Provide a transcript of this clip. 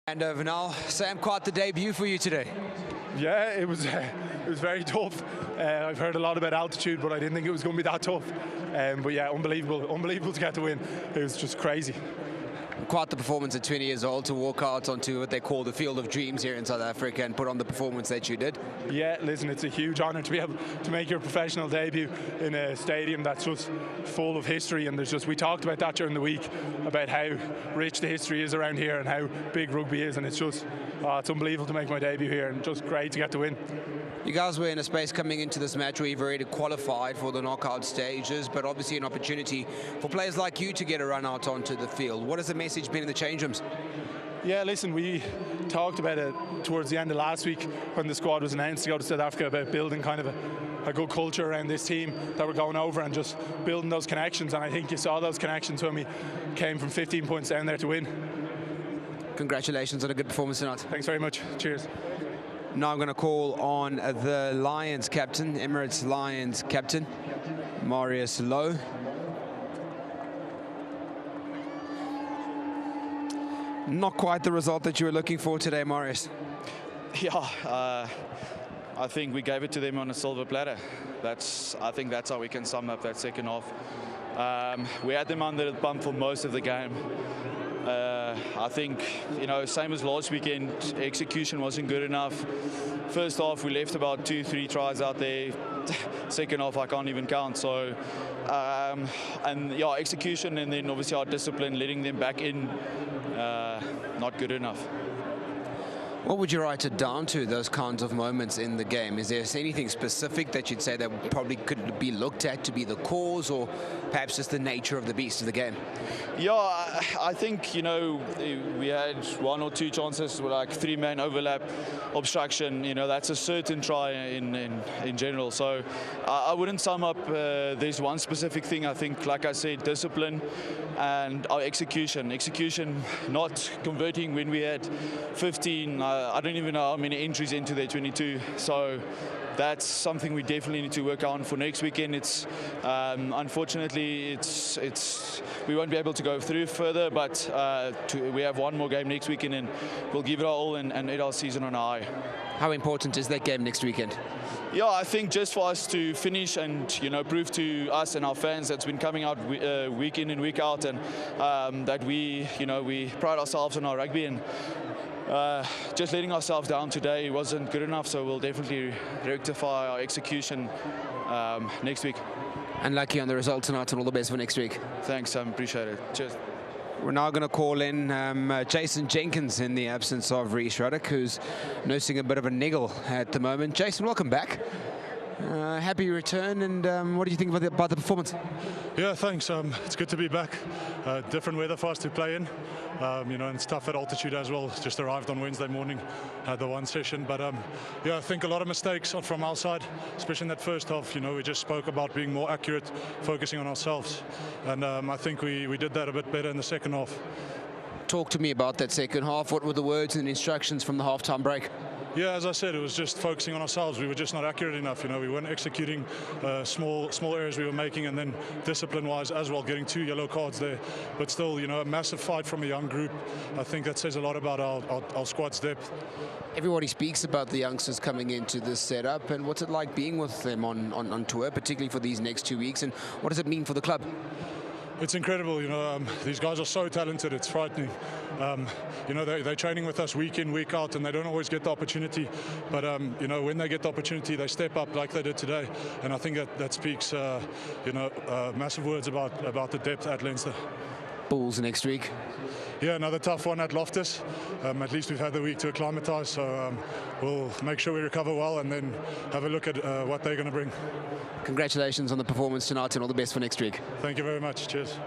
And over now, Sam, quite the debut for you today. Yeah, it was very tough. I've heard a lot about altitude, but I didn't think it was going to be that tough. But yeah, unbelievable to get the win. It was just crazy. Quite the performance at 20 years old to walk out onto what they call the field of dreams here in South Africa and put on the performance that you did. Yeah, listen, it's a huge honour to be able to make your professional debut in a stadium that's just full of history. And we talked about that during the week, about how rich the history is around here and how big rugby is. And it's unbelievable to make my debut here and just great to get the win. You guys were in a space coming into this match where you've already qualified for the knockout stages, but obviously an opportunity for players like you to get a run out onto the field. What has the message been in the change rooms? Yeah, listen, we talked about it towards the end of last week when the squad was announced to go to South Africa, about building kind of a good culture around this team that we're going over and just building those connections. And I think you saw those connections when we came from 15 points down there to win. Congratulations on a good performance tonight. Thanks very much. Cheers. Now I'm going to call on the Lions captain, Emirates Lions captain, Marius Lowe. Not quite the result that you were looking for today, Marius. Yeah, I think we gave it to them on a silver platter. I think that's how we can sum up that second half. We had them under the pump for most of the game. I think, same as last weekend, execution wasn't good enough. First half, we left about 2-3 tries out there. Second half, I can't even count. So, execution and then obviously our discipline, letting them back in, not good enough. What would you write it down to, those kinds of moments in the game? Is there anything specific that you'd say that probably could be looked at to be the cause, or perhaps just the nature of the beast of the game? Yeah, I think, we had one or two chances with like three-man overlap, obstruction, that's a certain try in general. So I wouldn't sum up there's one specific thing. I think, like I said, discipline and our execution. Execution not converting when we had 15, I don't even know how many entries into their 22. So that's something we definitely need to work on for next weekend. It's unfortunately we won't be able to go through further, but we have one more game next weekend and we'll give it our all and end our season on a high. How important is that game next weekend? Yeah, I think just for us to finish and prove to us and our fans that's been coming out week in and week out, and that we pride ourselves on our rugby, and just letting ourselves down today wasn't good enough. So we'll definitely rectify our execution next week. And lucky on the result tonight, and all the best for next week. Thanks, Sam. Appreciate it. Cheers. We're now going to call in Jason Jenkins in the absence of Rhys Ruddock, who's nursing a bit of a niggle at the moment. Jason, welcome back. Happy return, and what do you think about the performance? Yeah, thanks. It's good to be back. Different weather for us to play in, and it's tough at altitude as well. Just arrived on Wednesday morning, had the one session, but yeah, I think a lot of mistakes from our side, especially in that first half. We just spoke about being more accurate, focusing on ourselves, and I think we did that a bit better in the second half. Talk to me about that second half. What were the words and instructions from the halftime break? Yeah, as I said, it was just focusing on ourselves. We were just not accurate enough. We weren't executing small errors we were making, and then discipline-wise as well, getting 2 yellow cards there. But still, a massive fight from a young group. I think that says a lot about our squad's depth. Everybody speaks about the youngsters coming into this setup, and what's it like being with them on tour, particularly for these next 2 weeks, and what does it mean for the club? It's incredible, these guys are so talented, it's frightening. They're training with us week in, week out, and they don't always get the opportunity. But, when they get the opportunity, they step up like they did today. And I think that speaks, massive words about the depth at Leinster. Bulls next week. Yeah, another tough one at Loftus. At least we've had the week to acclimatise, so we'll make sure we recover well and then have a look at what they're going to bring. Congratulations on the performance tonight, and all the best for next week. Thank you very much. Cheers.